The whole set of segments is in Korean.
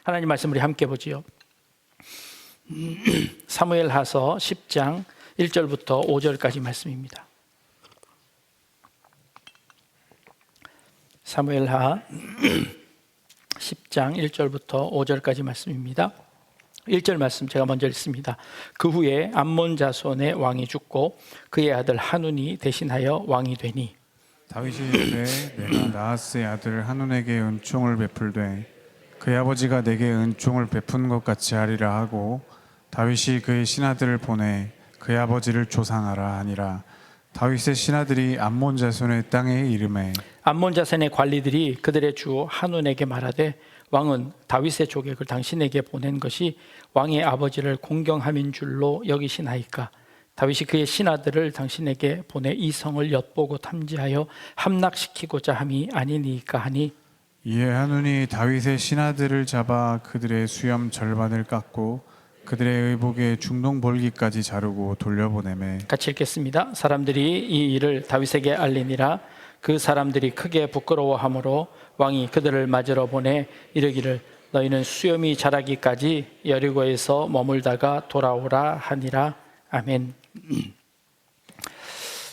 하나님 말씀 우리 함께 보지요. 사무엘하서 10장 1절부터 5절까지 말씀입니다. 사무엘하 10장 1절부터 5절까지 말씀입니다. 1절 말씀 제가 먼저 읽습니다. 그 후에 암몬 자손의 왕이 죽고 그의 아들 한운이 대신하여 왕이 되니 다윗이 이르되 내가 나하스의 아들 한운에게 은총을 베풀되 그의 아버지가 내게 은총을 베푼 것 같이 하리라 하고 다윗이 그의 신하들을 보내 그의 아버지를 조상하라 하니라. 다윗의 신하들이 암몬 자손의 땅에 이르매 암몬 자손의 관리들이 그들의 주 한운에게 말하되 왕은 다윗의 조객을 당신에게 보낸 것이 왕의 아버지를 공경함인 줄로 여기시나이까? 다윗이 그의 신하들을 당신에게 보내 이 성을 엿보고 탐지하여 함락시키고자 함이 아니니까 하니 이에 한운이 다윗의 신하들을 잡아 그들의 수염 절반을 깎고 그들의 의복의 중동 볼기까지 자르고 돌려보내매. 같이 읽겠습니다. 사람들이 이 일을 다윗에게 알리니라. 그 사람들이 크게 부끄러워하므로 왕이 그들을 맞으러 보내 이르기를 너희는 수염이 자라기까지 여리고에서 머물다가 돌아오라 하니라. 아멘.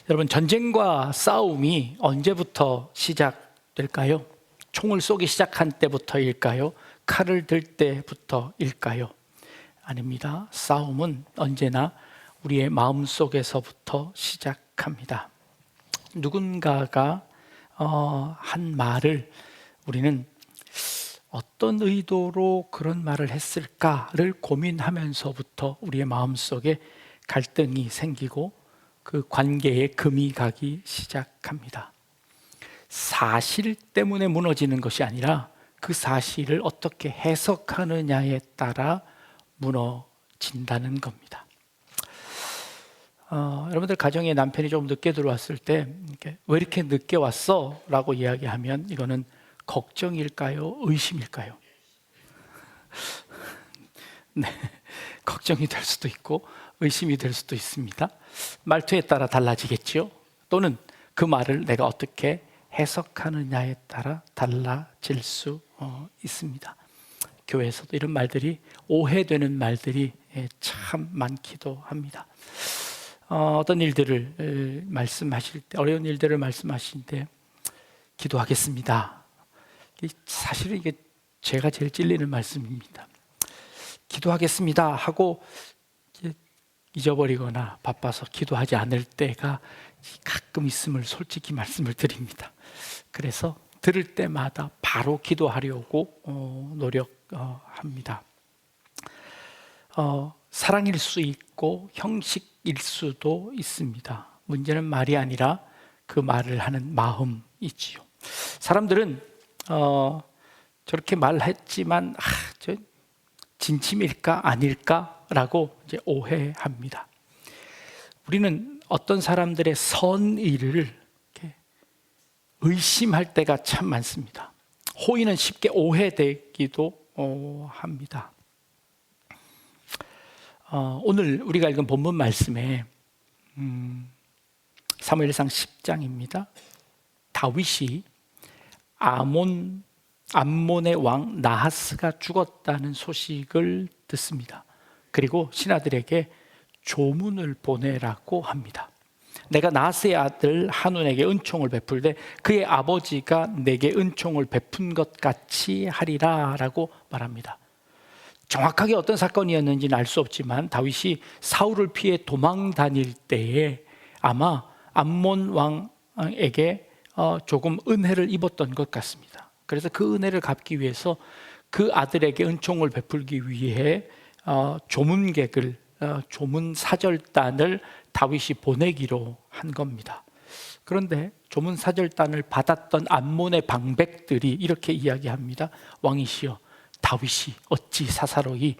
여러분, 전쟁과 싸움이 언제부터 시작될까요? 총을 쏘기 시작한 때부터일까요? 칼을 들 때부터일까요? 아닙니다. 싸움은 언제나 우리의 마음속에서부터 시작합니다. 누군가가 한 말을 우리는 어떤 의도로 그런 말을 했을까를 고민하면서부터 우리의 마음속에 갈등이 생기고 그 관계에 금이 가기 시작합니다. 사실 때문에 무너지는 것이 아니라 그 사실을 어떻게 해석하느냐에 따라 무너진다는 겁니다. 여러분들 가정에 남편이 좀 늦게 들어왔을 때 왜 이렇게 늦게 왔어? 라고 이야기하면 이거는 걱정일까요? 의심일까요? 네, 걱정이 될 수도 있고 의심이 될 수도 있습니다. 말투에 따라 달라지겠죠. 또는 그 말을 내가 어떻게 해석하느냐에 따라 달라질 수 있습니다. 교회에서도 이런 말들이 오해되는 말들이 참 많기도 합니다. 어떤 일들을 말씀하실 때, 어려운 일들을 말씀하실 때 기도하겠습니다. 사실은 이게 제가 제일 찔리는 말씀입니다. 기도하겠습니다 하고 잊어버리거나 바빠서 기도하지 않을 때가 가끔 있음을 솔직히 말씀을 드립니다. 그래서 들을 때마다 바로 기도하려고 노력합니다. 사랑일 수 있고 형식일 수도 있습니다. 문제는 말이 아니라 그 말을 하는 마음이지요. 사람들은 저렇게 말했지만 저 진심일까 아닐까라고 이제 오해합니다. 우리는 어떤 사람들의 선의를 의심할 때가 참 많습니다. 호의는 쉽게 오해되기도 합니다. 오늘 우리가 읽은 본문 말씀에 사무엘상 10장입니다. 다윗이 암몬의 왕 나하스가 죽었다는 소식을 듣습니다. 그리고 신하들에게 조문을 보내라고 합니다. 내가 나하스의 아들 한운에게 은총을 베풀되 그의 아버지가 내게 은총을 베푼 것 같이 하리라 라고 말합니다. 정확하게 어떤 사건이었는지는 알 수 없지만 다윗이 사울을 피해 도망 다닐 때에 아마 암몬 왕에게 조금 은혜를 입었던 것 같습니다. 그래서 그 은혜를 갚기 위해서 그 아들에게 은총을 베풀기 위해 조문객을 조문 사절단을 다윗이 보내기로 한 겁니다. 그런데 조문 사절단을 받았던 암몬의 방백들이 이렇게 이야기합니다. 왕이시여, 다윗이 어찌 사사로이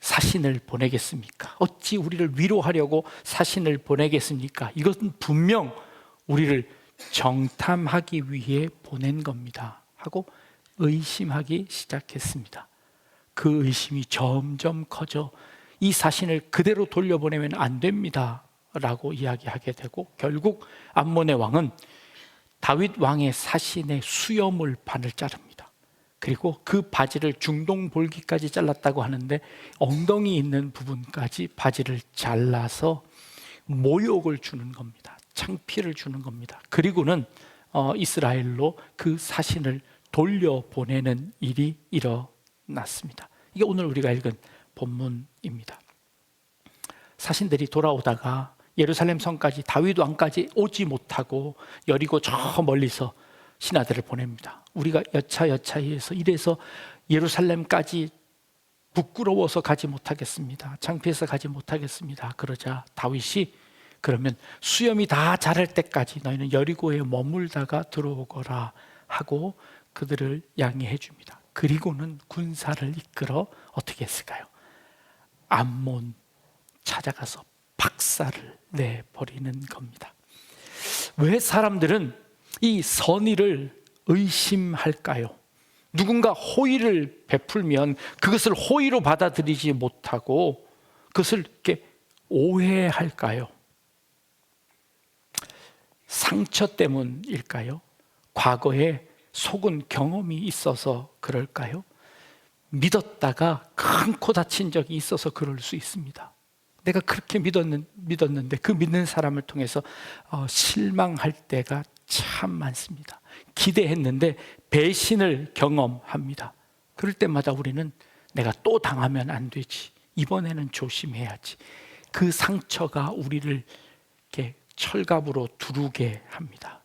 사신을 보내겠습니까? 어찌 우리를 위로하려고 사신을 보내겠습니까? 이것은 분명 우리를 정탐하기 위해 보낸 겁니다 하고 의심하기 시작했습니다. 그 의심이 점점 커져 이 사신을 그대로 돌려보내면 안 됩니다 라고 이야기하게 되고 결국 암몬의 왕은 다윗 왕의 사신의 수염을 반을 자릅니다. 그리고 그 바지를 중동볼기까지 잘랐다고 하는데 엉덩이 있는 부분까지 바지를 잘라서 모욕을 주는 겁니다. 창피를 주는 겁니다. 그리고는 이스라엘로 그 사신을 돌려보내는 일이 일어났습니다. 이게 오늘 우리가 읽은 본문입니다. 사신들이 돌아오다가 예루살렘 성까지 다윗 왕까지 오지 못하고 여리고 저 멀리서 신하들을 보냅니다. 우리가 여차여차해서 이래서 예루살렘까지 부끄러워서 가지 못하겠습니다. 창피해서 가지 못하겠습니다. 그러자 다윗이 그러면 수염이 다 자랄 때까지 너희는 여리고에 머물다가 들어오거라 하고 그들을 양해해 줍니다. 그리고는 군사를 이끌어 어떻게 했을까요? 암몬 찾아가서 박살을 내버리는 겁니다. 왜 사람들은 이 선의를 의심할까요? 누군가 호의를 베풀면 그것을 호의로 받아들이지 못하고 그것을 이렇게 오해할까요? 상처 때문일까요? 과거에 속은 경험이 있어서 그럴까요? 믿었다가 큰 코 다친 적이 있어서 그럴 수 있습니다. 내가 그렇게 믿었는데 그 믿는 사람을 통해서 실망할 때가 참 많습니다. 기대했는데 배신을 경험합니다. 그럴 때마다 우리는 내가 또 당하면 안 되지, 이번에는 조심해야지. 그 상처가 우리를 이렇게 철갑으로 두르게 합니다.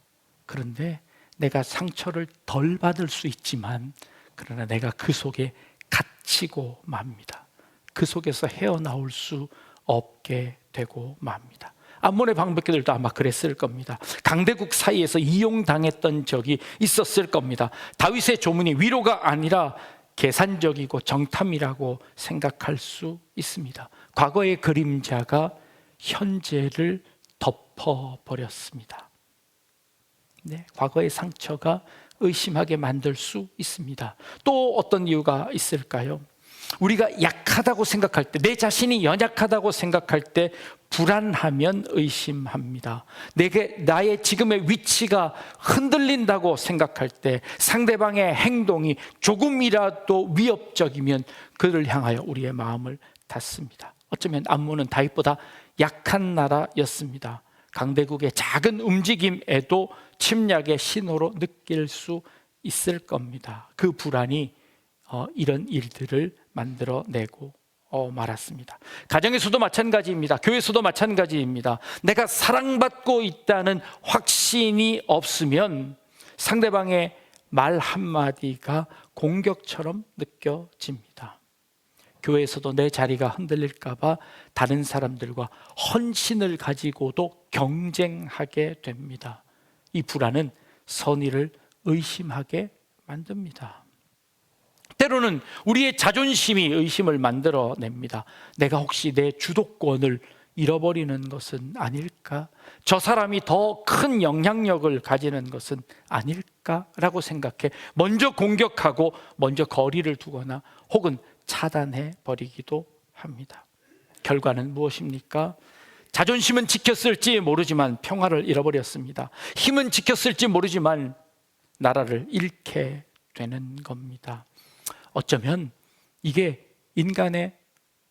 그런데 내가 상처를 덜 받을 수 있지만 그러나 내가 그 속에 갇히고 맙니다. 그 속에서 헤어나올 수 없게 되고 맙니다. 암몬의 방백들도 아마 그랬을 겁니다. 강대국 사이에서 이용당했던 적이 있었을 겁니다. 다윗의 조문이 위로가 아니라 계산적이고 정탐이라고 생각할 수 있습니다. 과거의 그림자가 현재를 덮어버렸습니다. 네, 과거의 상처가 의심하게 만들 수 있습니다. 또 어떤 이유가 있을까요? 우리가 약하다고 생각할 때, 내 자신이 연약하다고 생각할 때 불안하면 의심합니다. 나의 지금의 위치가 흔들린다고 생각할 때, 상대방의 행동이 조금이라도 위협적이면 그를 향하여 우리의 마음을 닫습니다. 어쩌면 암몬은 다윗보다 약한 나라였습니다. 강대국의 작은 움직임에도 침략의 신호로 느낄 수 있을 겁니다. 그 불안이 이런 일들을 만들어내고 말았습니다. 가정에서도 마찬가지입니다. 교회에서도 마찬가지입니다. 내가 사랑받고 있다는 확신이 없으면 상대방의 말 한마디가 공격처럼 느껴집니다. 교회에서도 내 자리가 흔들릴까 봐 다른 사람들과 헌신을 가지고도 경쟁하게 됩니다. 이 불안은 선의를 의심하게 만듭니다. 때로는 우리의 자존심이 의심을 만들어냅니다. 내가 혹시 내 주도권을 잃어버리는 것은 아닐까? 저 사람이 더 큰 영향력을 가지는 것은 아닐까라고 생각해 먼저 공격하고 먼저 거리를 두거나 혹은 차단해 버리기도 합니다. 결과는 무엇입니까? 자존심은 지켰을지 모르지만 평화를 잃어버렸습니다. 힘은 지켰을지 모르지만 나라를 잃게 되는 겁니다. 어쩌면 이게 인간의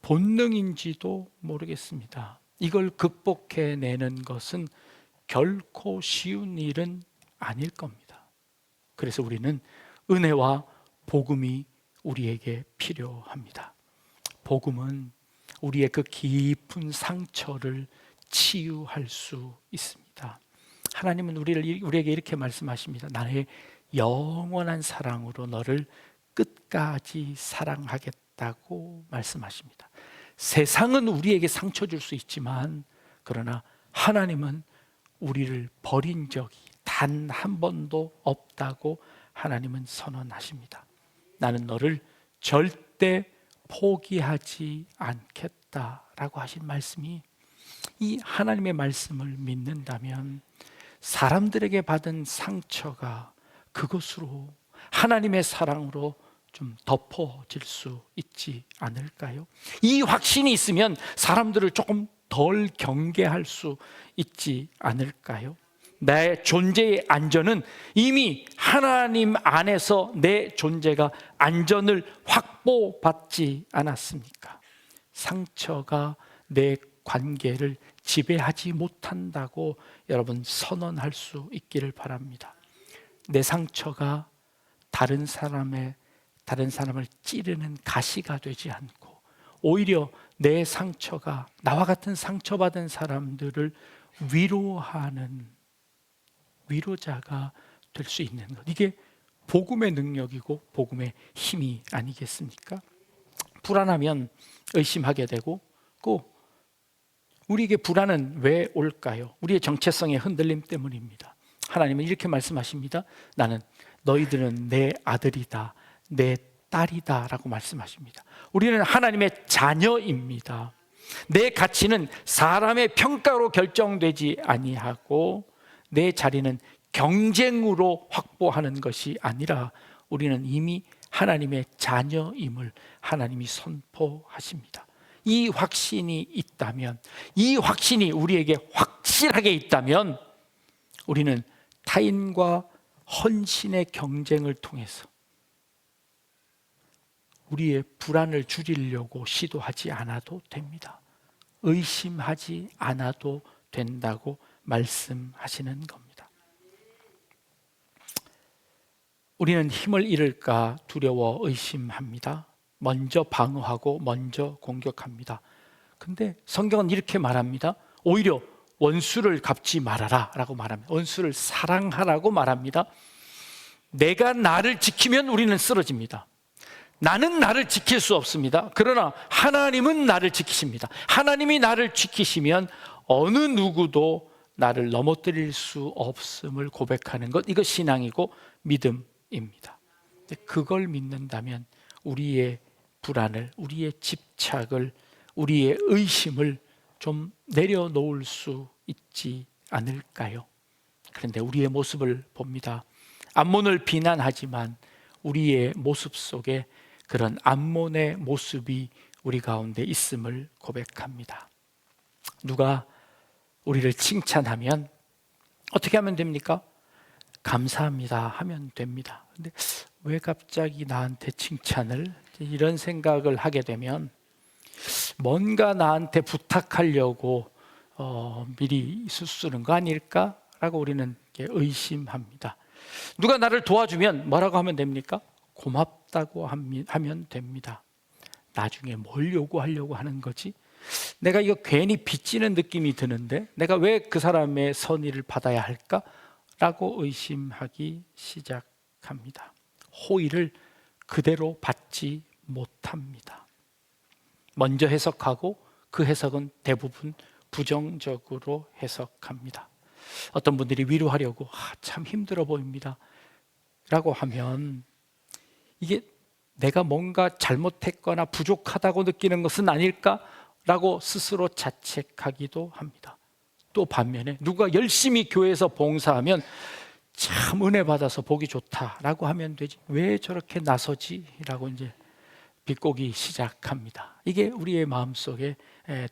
본능인지도 모르겠습니다. 이걸 극복해내는 것은 결코 쉬운 일은 아닐 겁니다. 그래서 우리는 은혜와 복음이 우리에게 필요합니다. 복음은 우리의 그 깊은 상처를 치유할 수 있습니다. 하나님은 우리에게 이렇게 말씀하십니다. 나의 영원한 사랑으로 너를 끝까지 사랑하겠다고 말씀하십니다. 세상은 우리에게 상처 줄 수 있지만 그러나 하나님은 우리를 버린 적이 단 한 번도 없다고 하나님은 선언하십니다. 나는 너를 절대 포기하지 않겠다라고 하신 말씀이, 이 하나님의 말씀을 믿는다면 사람들에게 받은 상처가 그것으로 하나님의 사랑으로 좀 덮어질 수 있지 않을까요? 이 확신이 있으면 사람들을 조금 덜 경계할 수 있지 않을까요? 내 존재의 안전은 이미 하나님 안에서 내 존재가 안전을 확보받지 않았습니까? 상처가 내 관계를 지배하지 못한다고 여러분 선언할 수 있기를 바랍니다. 내 상처가 다른 사람을 찌르는 가시가 되지 않고 오히려 내 상처가 나와 같은 상처받은 사람들을 위로하는 위로자가 될 수 있는 것, 이게 복음의 능력이고 복음의 힘이 아니겠습니까? 불안하면 의심하게 되고, 꼭 우리에게 불안은 왜 올까요? 우리의 정체성의 흔들림 때문입니다. 하나님은 이렇게 말씀하십니다. 나는 너희들은 내 아들이다, 내 딸이다 라고 말씀하십니다. 우리는 하나님의 자녀입니다. 내 가치는 사람의 평가로 결정되지 아니하고 내 자리는 경쟁으로 확보하는 것이 아니라 우리는 이미 하나님의 자녀임을 하나님이 선포하십니다. 이 확신이 있다면, 이 확신이 우리에게 확실하게 있다면 우리는 타인과 헌신의 경쟁을 통해서 우리의 불안을 줄이려고 시도하지 않아도 됩니다. 의심하지 않아도 된다고 말씀하시는 겁니다. 우리는 힘을 잃을까 두려워 의심합니다. 먼저 방어하고 먼저 공격합니다. 근데 성경은 이렇게 말합니다. 오히려 원수를 갚지 말아라 라고 말합니다. 원수를 사랑하라고 말합니다. 내가 나를 지키면 우리는 쓰러집니다. 나는 나를 지킬 수 없습니다. 그러나 하나님은 나를 지키십니다. 하나님이 나를 지키시면 어느 누구도 나를 넘어뜨릴 수 없음을 고백하는 것, 이거 신앙이고 믿음입니다. 그걸 믿는다면 우리의 불안을, 우리의 집착을, 우리의 의심을 좀 내려놓을 수 있지 않을까요? 그런데 우리의 모습을 봅니다. 암몬을 비난하지만 우리의 모습 속에 그런 암몬의 모습이 우리 가운데 있음을 고백합니다. 누가 우리를 칭찬하면 어떻게 하면 됩니까? 감사합니다 하면 됩니다. 근데 왜 갑자기 나한테 칭찬을? 이런 생각을 하게 되면 뭔가 나한테 부탁하려고 미리 수쓰는 거 아닐까라고 우리는 의심합니다. 누가 나를 도와주면 뭐라고 하면 됩니까? 고맙다고 하면 됩니다. 나중에 뭘 요구하려고 하는 거지? 내가 이거 괜히 빚지는 느낌이 드는데 내가 왜 그 사람의 선의를 받아야 할까? 라고 의심하기 시작합니다. 호의를 그대로 받지 못합니다. 먼저 해석하고 그 해석은 대부분 부정적으로 해석합니다. 어떤 분들이 위로하려고 참 힘들어 보입니다 라고 하면 이게 내가 뭔가 잘못했거나 부족하다고 느끼는 것은 아닐까라고 스스로 자책하기도 합니다. 또 반면에 누가 열심히 교회에서 봉사하면 참 은혜 받아서 보기 좋다라고 하면 되지, 왜 저렇게 나서지? 라고 이제 비꼬기 시작합니다. 이게 우리의 마음속에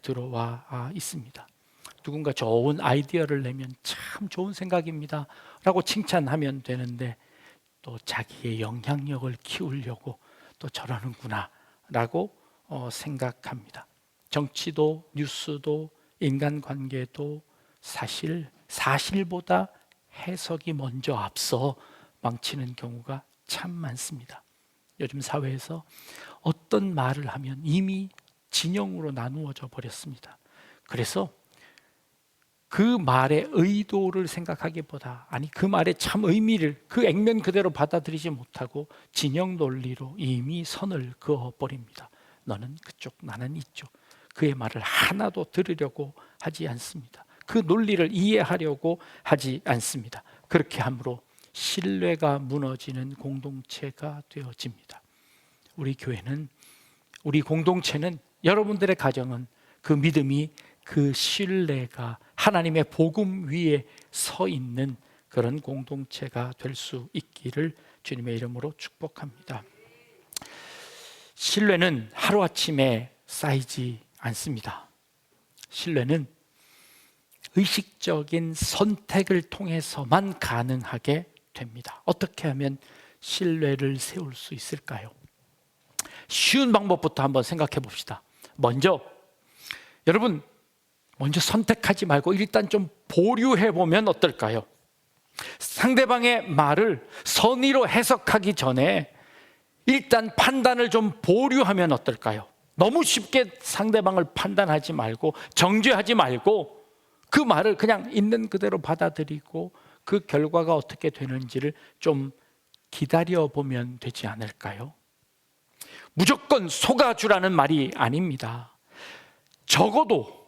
들어와 있습니다. 누군가 좋은 아이디어를 내면 참 좋은 생각입니다 라고 칭찬하면 되는데 또 자기의 영향력을 키우려고 또 저러는구나 라고 생각합니다. 정치도 뉴스도 인간관계도 사실보다 해석이 먼저 앞서 망치는 경우가 참 많습니다. 요즘 사회에서 어떤 말을 하면 이미 진영으로 나누어져 버렸습니다. 그래서 그 말의 의도를 생각하기보다, 아니 그 말의 참 의미를 그 액면 그대로 받아들이지 못하고 진영 논리로 이미 선을 그어버립니다. 너는 그쪽, 나는 이쪽. 그의 말을 하나도 들으려고 하지 않습니다. 그 논리를 이해하려고 하지 않습니다. 그렇게 함으로 신뢰가 무너지는 공동체가 되어집니다. 우리 교회는, 우리 공동체는, 여러분들의 가정은 그 믿음이, 그 신뢰가 하나님의 복음 위에 서 있는 그런 공동체가 될 수 있기를 주님의 이름으로 축복합니다. 신뢰는 하루아침에 쌓이지 않습니다. 신뢰는 의식적인 선택을 통해서만 가능하게 됩니다. 어떻게 하면 신뢰를 세울 수 있을까요? 쉬운 방법부터 한번 생각해 봅시다. 먼저 여러분, 먼저 선택하지 말고 일단 좀 보류해 보면 어떨까요? 상대방의 말을 선의로 해석하기 전에 일단 판단을 좀 보류하면 어떨까요? 너무 쉽게 상대방을 판단하지 말고, 정죄하지 말고 그 말을 그냥 있는 그대로 받아들이고 그 결과가 어떻게 되는지를 좀 기다려 보면 되지 않을까요? 무조건 속아주라는 말이 아닙니다. 적어도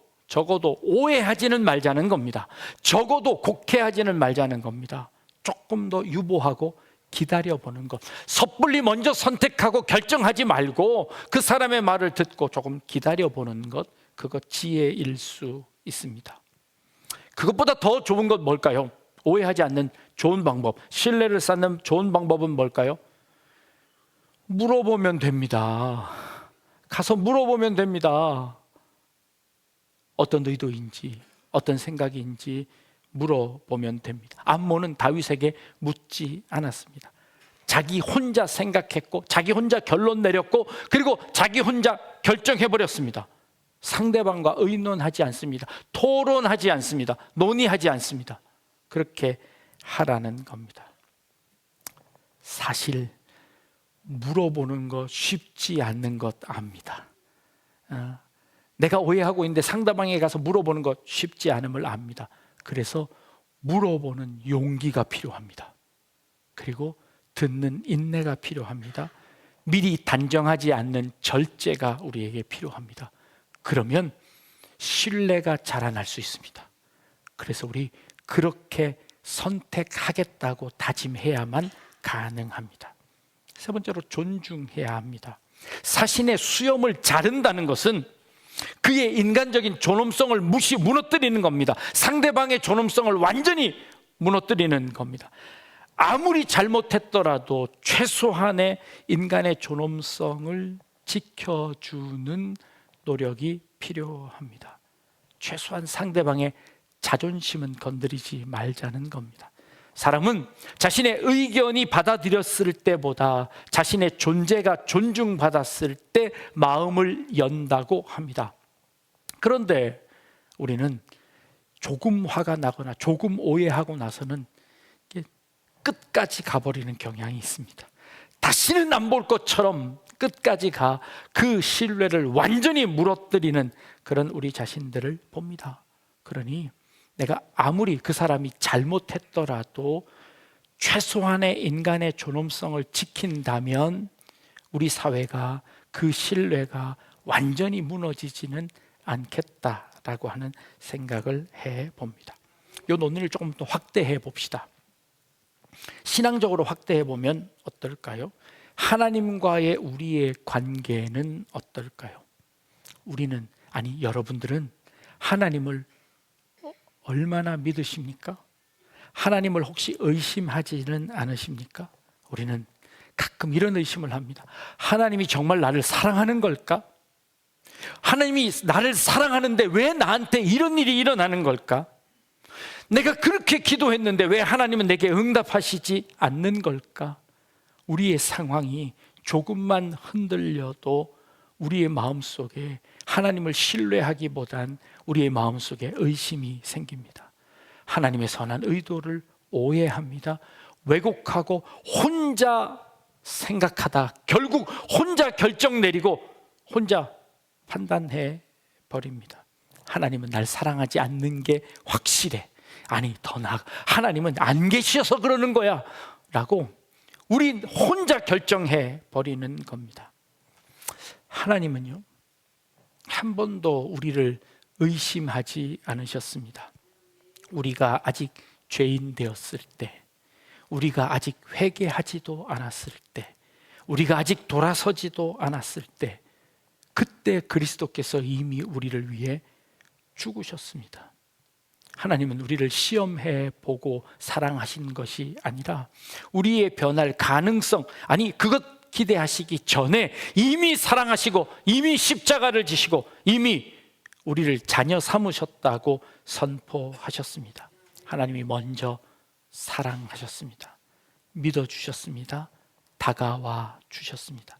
오해하지는 말자는 겁니다. 적어도 곡해하지는 말자는 겁니다. 조금 더 유보하고 기다려보는 것. 섣불리 먼저 선택하고 결정하지 말고 그 사람의 말을 듣고 조금 기다려보는 것, 그것 지혜일 수 있습니다. 그것보다 더 좋은 것 뭘까요? 오해하지 않는 좋은 방법, 신뢰를 쌓는 좋은 방법은 뭘까요? 물어보면 됩니다. 가서 물어보면 됩니다. 어떤 의도인지, 어떤 생각인지 물어보면 됩니다. 암몬은 다윗에게 묻지 않았습니다. 자기 혼자 생각했고, 자기 혼자 결론 내렸고, 그리고 자기 혼자 결정해버렸습니다. 상대방과 의논하지 않습니다. 토론하지 않습니다. 논의하지 않습니다. 그렇게 하라는 겁니다. 사실 물어보는 거 쉽지 않는 것 압니다. 내가 오해하고 있는데 상대방에 가서 물어보는 것 쉽지 않음을 압니다. 그래서 물어보는 용기가 필요합니다. 그리고 듣는 인내가 필요합니다. 미리 단정하지 않는 절제가 우리에게 필요합니다. 그러면 신뢰가 자라날 수 있습니다. 그래서 우리 그렇게 선택하겠다고 다짐해야만 가능합니다. 세 번째로 존중해야 합니다. 자신의 수염을 자른다는 것은 그의 인간적인 존엄성을 무너뜨리는 겁니다. 상대방의 존엄성을 완전히 무너뜨리는 겁니다. 아무리 잘못했더라도 최소한의 인간의 존엄성을 지켜주는 노력이 필요합니다. 최소한 상대방의 자존심은 건드리지 말자는 겁니다. 사람은 자신의 의견이 받아들였을 때보다 자신의 존재가 존중받았을 때 마음을 연다고 합니다. 그런데 우리는 조금 화가 나거나 조금 오해하고 나서는 끝까지 가버리는 경향이 있습니다. 다시는 안 볼 것처럼 끝까지 가 그 신뢰를 완전히 무너뜨리는 그런 우리 자신들을 봅니다. 그러니 내가 아무리 그 사람이 잘못했더라도 최소한의 인간의 존엄성을 지킨다면 우리 사회가 그 신뢰가 완전히 무너지지는 않겠다라고 하는 생각을 해봅니다. 이 논의를 조금 더 확대해 봅시다. 신앙적으로 확대해 보면 어떨까요? 하나님과의 우리의 관계는 어떨까요? 우리는, 아니 여러분들은 하나님을 얼마나 믿으십니까? 하나님을 혹시 의심하지는 않으십니까? 우리는 가끔 이런 의심을 합니다. 하나님이 정말 나를 사랑하는 걸까? 하나님이 나를 사랑하는데 왜 나한테 이런 일이 일어나는 걸까? 내가 그렇게 기도했는데 왜 하나님은 내게 응답하시지 않는 걸까? 우리의 상황이 조금만 흔들려도 우리의 마음속에 하나님을 신뢰하기보단 우리의 마음속에 의심이 생깁니다. 하나님의 선한 의도를 오해합니다. 왜곡하고 혼자 생각하다 결국 혼자 결정 내리고 혼자 판단해 버립니다. 하나님은 날 사랑하지 않는 게 확실해. 아니 더 나아가 하나님은 안 계셔서 그러는 거야 라고 우리 혼자 결정해 버리는 겁니다. 하나님은요 한 번도 우리를 의심하지 않으셨습니다. 우리가 아직 죄인 되었을 때, 우리가 아직 회개하지도 않았을 때, 우리가 아직 돌아서지도 않았을 때, 그때 그리스도께서 이미 우리를 위해 죽으셨습니다. 하나님은 우리를 시험해 보고 사랑하신 것이 아니라 우리의 변할 가능성, 아니 그것 기대하시기 전에 이미 사랑하시고 이미 십자가를 지시고 이미 우리를 자녀 삼으셨다고 선포하셨습니다. 하나님이 먼저 사랑하셨습니다. 믿어주셨습니다. 다가와 주셨습니다.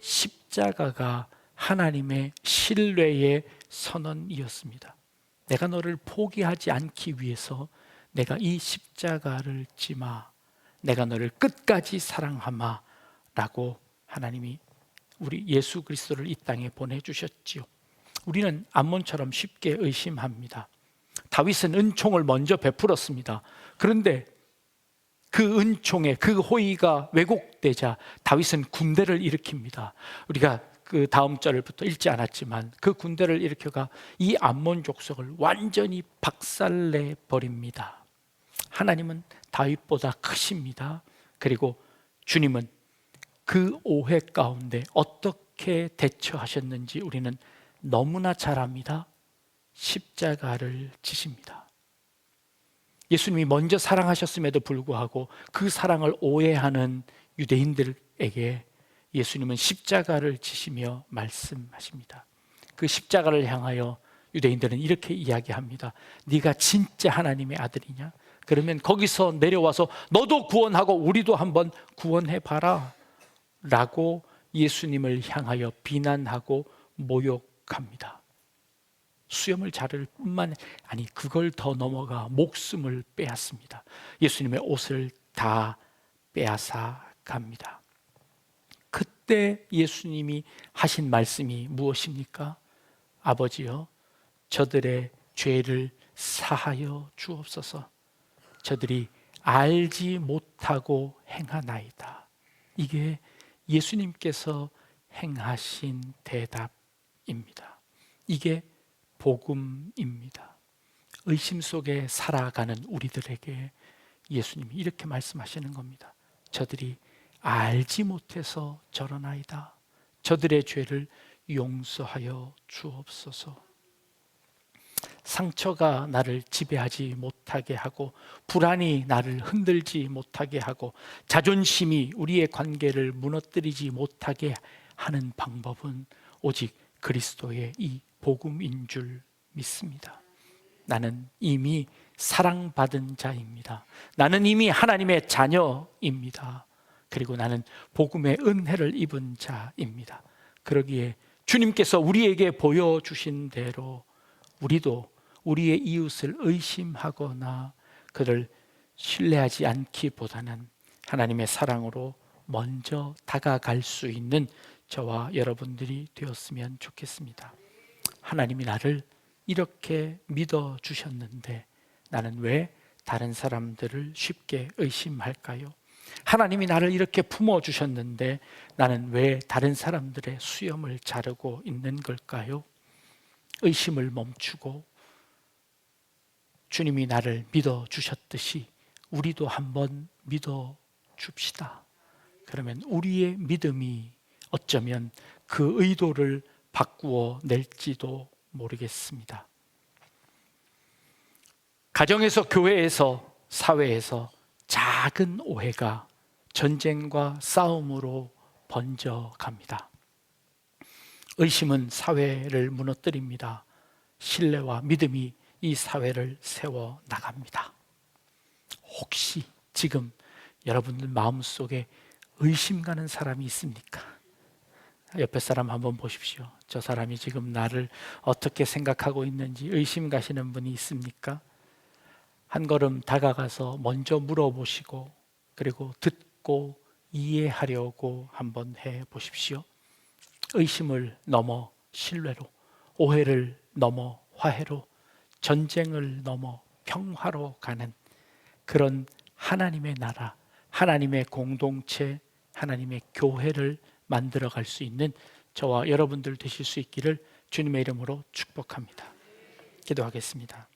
십자가가 하나님의 신뢰의 선언이었습니다. 내가 너를 포기하지 않기 위해서 내가 이 십자가를 지마, 내가 너를 끝까지 사랑하마 라고 하나님이 우리 예수 그리스도를 이 땅에 보내주셨지요. 우리는 암몬처럼 쉽게 의심합니다. 다윗은 은총을 먼저 베풀었습니다. 그런데 그 은총의 그 호의가 왜곡되자 다윗은 군대를 일으킵니다. 우리가 그 다음 절부터 읽지 않았지만 그 군대를 일으켜가 이 암몬 족속을 완전히 박살내 버립니다. 하나님은 다윗보다 크십니다. 그리고 주님은 그 오해 가운데 어떻게 대처하셨는지 우리는 너무나 잘 압니다. 십자가를 지십니다. 예수님이 먼저 사랑하셨음에도 불구하고 그 사랑을 오해하는 유대인들에게 예수님은 십자가를 지시며 말씀하십니다. 그 십자가를 향하여 유대인들은 이렇게 이야기합니다. 네가 진짜 하나님의 아들이냐? 그러면 거기서 내려와서 너도 구원하고 우리도 한번 구원해봐라 라고 예수님을 향하여 비난하고 모욕합니다. 수염을 자를 뿐만 아니 그걸 더 넘어가 목숨을 빼앗습니다. 예수님의 옷을 다 빼앗아 갑니다. 그때 예수님이 하신 말씀이 무엇입니까? 아버지여, 저들의 죄를 사하여 주옵소서. 저들이 알지 못하고 행하나이다. 이게 예수님께서 행하신 대답입니다. 이게 복음입니다. 의심 속에 살아가는 우리들에게 예수님이 이렇게 말씀하시는 겁니다. 저들이 알지 못해서 저러나이다. 저들의 죄를 용서하여 주옵소서. 상처가 나를 지배하지 못하게 하고 불안이 나를 흔들지 못하게 하고 자존심이 우리의 관계를 무너뜨리지 못하게 하는 방법은 오직 그리스도의 이 복음인 줄 믿습니다. 나는 이미 사랑받은 자입니다. 나는 이미 하나님의 자녀입니다. 그리고 나는 복음의 은혜를 입은 자입니다. 그러기에 주님께서 우리에게 보여주신 대로 우리도 우리의 이웃을 의심하거나 그를 신뢰하지 않기보다는 하나님의 사랑으로 먼저 다가갈 수 있는 저와 여러분들이 되었으면 좋겠습니다. 하나님이 나를 이렇게 믿어주셨는데 나는 왜 다른 사람들을 쉽게 의심할까요? 하나님이 나를 이렇게 품어주셨는데 나는 왜 다른 사람들의 수염을 자르고 있는 걸까요? 의심을 멈추고 주님이 나를 믿어주셨듯이 우리도 한번 믿어줍시다. 그러면 우리의 믿음이 어쩌면 그 의도를 바꾸어 낼지도 모르겠습니다. 가정에서, 교회에서, 사회에서 작은 오해가 전쟁과 싸움으로 번져갑니다. 의심은 사회를 무너뜨립니다. 신뢰와 믿음이 이 사회를 세워 나갑니다. 혹시 지금 여러분들 마음속에 의심 가는 사람이 있습니까? 옆에 사람 한번 보십시오. 저 사람이 지금 나를 어떻게 생각하고 있는지 의심 가시는 분이 있습니까? 한 걸음 다가가서 먼저 물어보시고 그리고 듣고 이해하려고 한번 해보십시오. 의심을 넘어 신뢰로, 오해를 넘어 화해로, 전쟁을 넘어 평화로 가는 그런 하나님의 나라, 하나님의 공동체, 하나님의 교회를 만들어갈 수 있는 저와 여러분들 되실 수 있기를 주님의 이름으로 축복합니다. 기도하겠습니다.